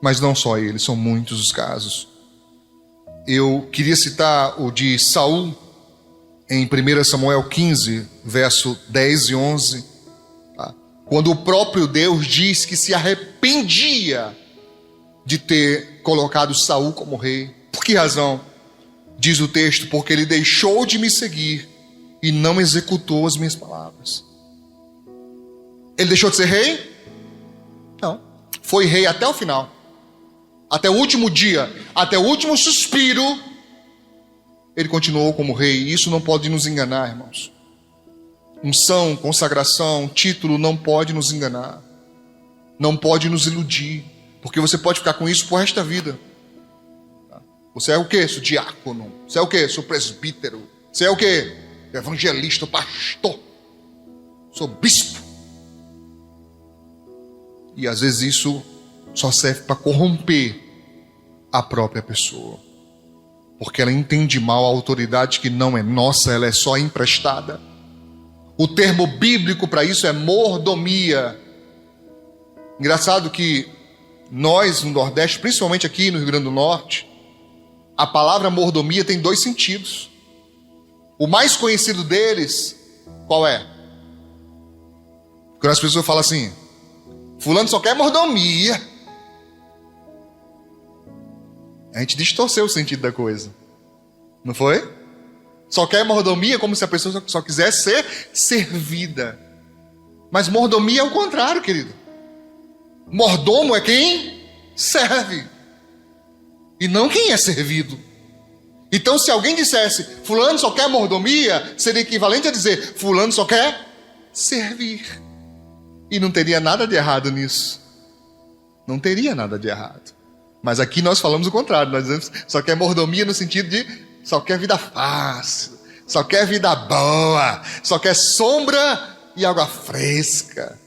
Mas não só ele, são muitos os casos. Eu queria citar o de Saul, em 1 Samuel 15, verso 10 e 11, tá? Quando o próprio Deus diz que se arrependia de ter colocado Saul como rei. Por que razão? Diz o texto: porque ele deixou de me seguir e não executou as minhas palavras. Ele deixou de ser rei? Não. Foi rei até o final. Até o último dia, até o último suspiro, ele continuou como rei. E isso não pode nos enganar, irmãos. Unção, consagração, título não pode nos enganar. Não pode nos iludir. Porque você pode ficar com isso por resto da vida. Você é o quê? Sou diácono. Você é o quê? Sou presbítero. Você é o quê? Evangelista, pastor. Sou bispo. E às vezes isso só serve para corromper a própria pessoa. Porque ela entende mal a autoridade que não é nossa, ela é só emprestada. O termo bíblico para isso é mordomia. Engraçado que nós no Nordeste, principalmente aqui no Rio Grande do Norte, a palavra mordomia tem dois sentidos. O mais conhecido deles, qual é? Quando as pessoas falam assim: fulano só quer mordomia. A gente distorceu o sentido da coisa. Não foi? Só quer mordomia como se a pessoa só quisesse ser servida. Mas mordomia é o contrário, querido. Mordomo é quem serve. E não quem é servido. Então se alguém dissesse fulano só quer mordomia, seria equivalente a dizer fulano só quer servir. E não teria nada de errado nisso. Não teria nada de errado. Mas aqui nós falamos o contrário. Nós dizemos só quer mordomia no sentido de só quer vida fácil, só quer vida boa, só quer sombra e água fresca.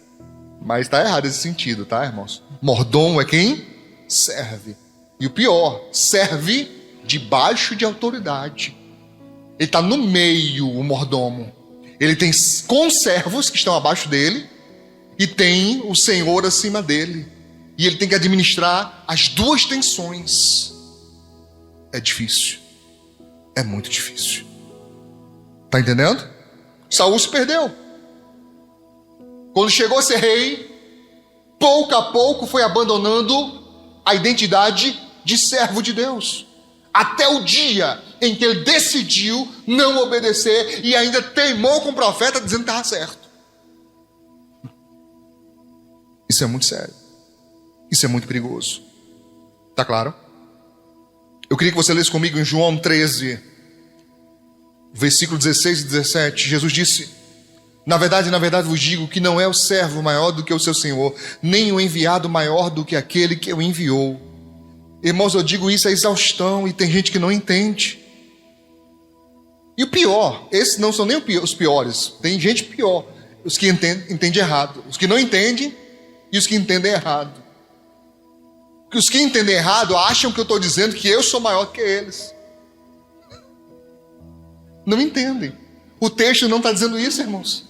Mas está errado esse sentido, tá, irmãos? Mordomo é quem serve. E o pior, serve debaixo de autoridade. Ele está no meio, o mordomo. Ele tem conservos que estão abaixo dele e tem o Senhor acima dele. E ele tem que administrar as duas tensões. É difícil. É muito difícil. Está entendendo? Saul se perdeu. Quando chegou a ser rei, pouco a pouco foi abandonando a identidade de servo de Deus. Até o dia em que ele decidiu não obedecer e ainda teimou com o profeta dizendo que estava certo. Isso é muito sério. Isso é muito perigoso. Tá claro? Eu queria que você lesse comigo em João 13, versículo 16 e 17. Jesus disse: na verdade vos digo que não é o servo maior do que o seu senhor, nem o enviado maior do que aquele que o enviou. Irmãos, eu digo isso a exaustão e tem gente que não entende. E o pior, esses não são nem os piores, tem gente pior, os que entendem errado, os que não entendem e os que entendem errado. Porque os que entendem errado acham que eu estou dizendo que eu sou maior que eles. Não entendem. O texto não está dizendo isso, irmãos.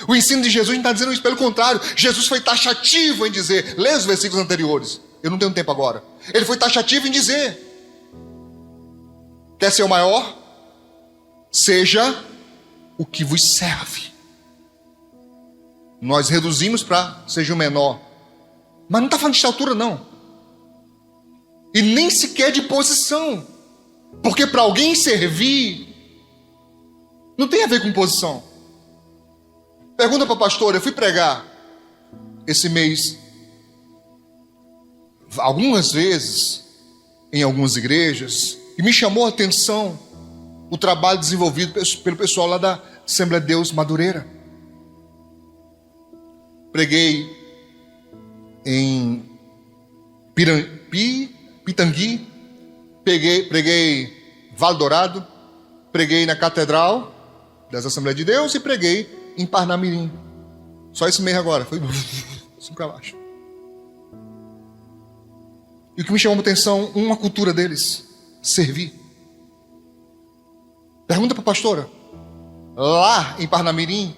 O ensino de Jesus não está dizendo isso, pelo contrário. Jesus foi taxativo em dizer, lê os versículos anteriores, eu não tenho tempo agora. Ele foi taxativo em dizer: quer ser o maior? Seja o que vos serve. Nós reduzimos para seja o menor. Mas não está falando de altura, não. E nem sequer de posição. Porque para alguém servir não tem a ver com posição. Pergunta para a pastora: eu fui pregar esse mês algumas vezes em algumas igrejas e me chamou a atenção o trabalho desenvolvido pelo pessoal lá da Assembleia de Deus Madureira. Preguei em Pitangui, preguei Vale Dourado, preguei na Catedral das Assembleias de Deus e preguei em Parnamirim. Só esse mês agora, foi assim para baixo. E o que me chamou a atenção, uma cultura deles: servir. Pergunta para a pastora. Lá em Parnamirim,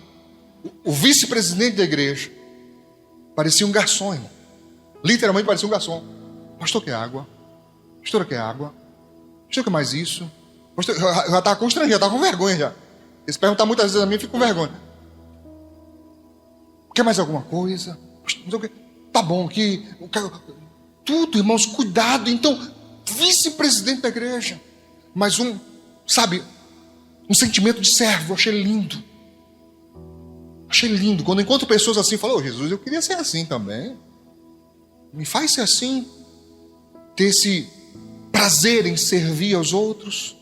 o vice-presidente da igreja parecia um garçom, irmão. Literalmente parecia um garçom. Pastor, quer água? Pastora, quer água? Pastor, quer mais isso? Pastor, já estava constrangido, já estava com vergonha já. Eles perguntam muitas vezes a mim, eu fico com vergonha. Quer mais alguma coisa? Tá bom aqui. Tudo, irmãos, cuidado. Então, vice-presidente da igreja. Mas um sentimento de servo. Achei lindo. Achei lindo. Quando encontro pessoas assim, eu falo, Jesus, eu queria ser assim também. Me faz ser assim. Ter esse prazer em servir aos outros.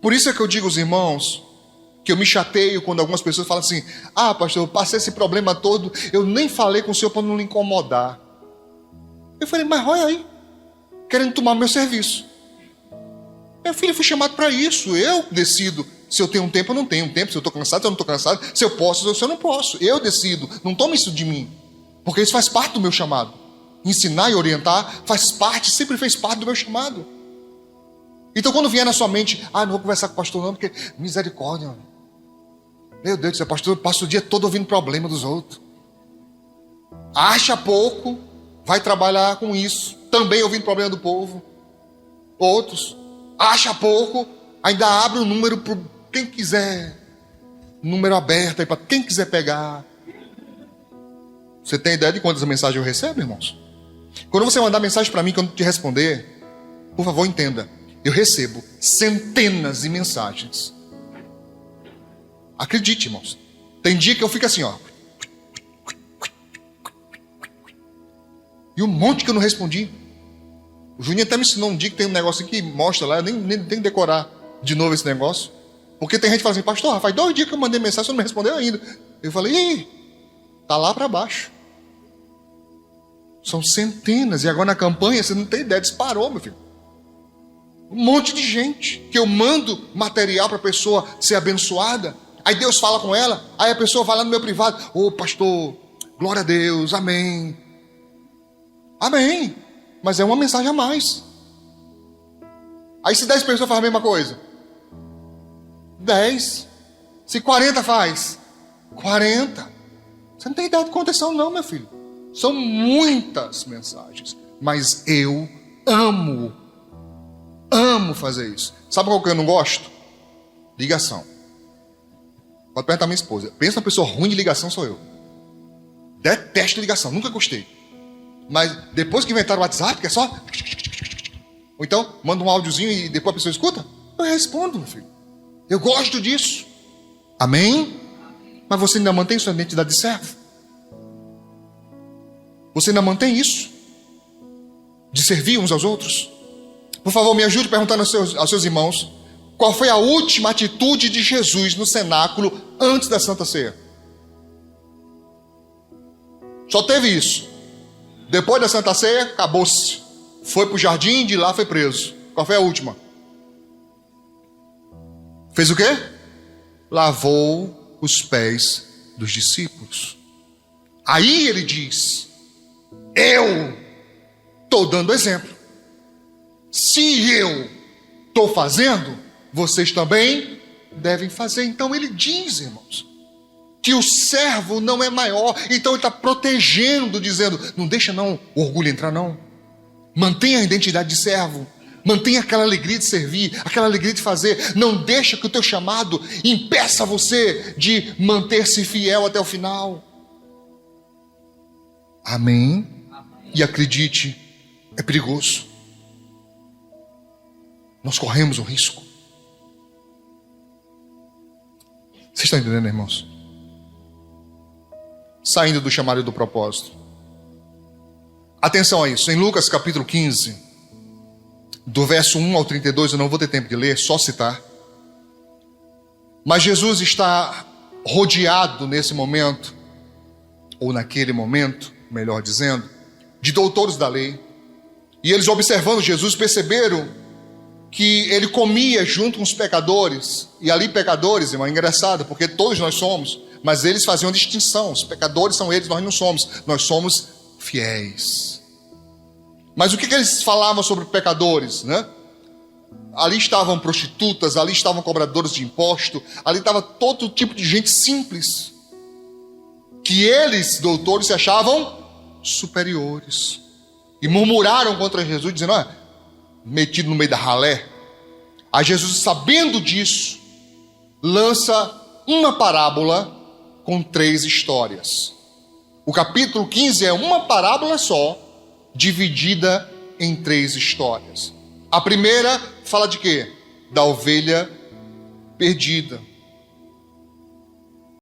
Por isso é que eu digo aos irmãos que eu me chateio quando algumas pessoas falam assim, pastor, eu passei esse problema todo, eu nem falei com o senhor para não lhe incomodar. Eu falei, mas olha aí, querendo tomar meu serviço. Meu filho, eu fui chamado para isso, eu decido se eu tenho um tempo ou não tenho um tempo, se eu estou cansado, se eu não estou cansado, se eu posso ou se eu não posso. Eu decido, não tome isso de mim, porque isso faz parte do meu chamado. Ensinar e orientar faz parte, sempre fez parte do meu chamado. Então quando vier na sua mente, não vou conversar com o pastor não, porque misericórdia, meu Deus do céu, pastor, passa o dia todo ouvindo problema dos outros. Acha pouco, vai trabalhar com isso, também ouvindo problema do povo. Outros, acha pouco, ainda abre o número para quem quiser, número aberto aí para quem quiser pegar. Você tem ideia de quantas mensagens eu recebo, irmãos? Quando você mandar mensagem para mim, quando eu te responder, por favor, entenda, eu recebo centenas de mensagens. Acredite, irmãos. Tem dia que eu fico assim, ó. E um monte que eu não respondi. O Juninho até me ensinou um dia que tem um negócio que mostra lá, eu nem tenho que decorar de novo esse negócio. Porque tem gente que fala assim, pastor, faz 2 dias que eu mandei mensagem, você não me respondeu ainda. Eu falei, tá lá para baixo. São centenas, e agora na campanha, você não tem ideia, disparou, meu filho. Um monte de gente, que eu mando material para a pessoa ser abençoada. Aí Deus fala com ela, aí a pessoa vai lá no meu privado, pastor, glória a Deus, amém. Amém, mas é uma mensagem a mais. Aí se 10 pessoas fazem a mesma coisa, 10. Se 40 faz, 40. Você não tem ideia de quantas são não, meu filho. São muitas mensagens, mas eu amo fazer isso. Sabe qual que eu não gosto? Ligação. Pode perguntar à minha esposa. Pensa uma pessoa ruim de ligação, sou eu. Detesto ligação, nunca gostei. Mas depois que inventaram o WhatsApp, que é só... Ou então, manda um áudiozinho e depois a pessoa escuta, eu respondo, meu filho. Eu gosto disso. Amém? Mas você ainda mantém sua identidade de servo? Você ainda mantém isso? De servir uns aos outros? Por favor, me ajude perguntando aos seus irmãos, qual foi a última atitude de Jesus no cenáculo antes da Santa Ceia? Só teve isso. Depois da Santa Ceia, acabou-se. Foi para o jardim, de lá foi preso. Qual foi a última? Fez o quê? Lavou os pés dos discípulos. Aí ele diz, eu estou dando exemplo. Se eu estou fazendo, vocês também devem fazer. Então ele diz, irmãos, que o servo não é maior. Então ele está protegendo, dizendo, não deixa não o orgulho entrar não. Mantenha a identidade de servo. Mantenha aquela alegria de servir, aquela alegria de fazer. Não deixa que o teu chamado impeça você de manter-se fiel até o final. Amém? E acredite, é perigoso. Nós corremos um risco. Vocês estão entendendo, irmãos? Saindo do chamado e do propósito. Atenção a isso. Em Lucas capítulo 15, do verso 1 ao 32, eu não vou ter tempo de ler, só citar. Mas Jesus está rodeado nesse momento, ou naquele momento, melhor dizendo, de doutores da lei. E eles, observando Jesus, perceberam que ele comia junto com os pecadores. E ali pecadores, irmão, é engraçado, porque todos nós somos, mas eles faziam distinção. Os pecadores são eles, nós não somos. Nós somos fiéis. Mas o que eles falavam sobre pecadores, né? Ali estavam prostitutas, ali estavam cobradores de imposto, ali estava todo tipo de gente simples, que eles, doutores, se achavam superiores. e murmuraram contra Jesus, dizendo: metido no meio da ralé. Aí Jesus, sabendo disso, lança uma parábola com 3 histórias. O capítulo 15 é uma parábola só, dividida em 3 histórias. A primeira fala de quê? Da ovelha perdida.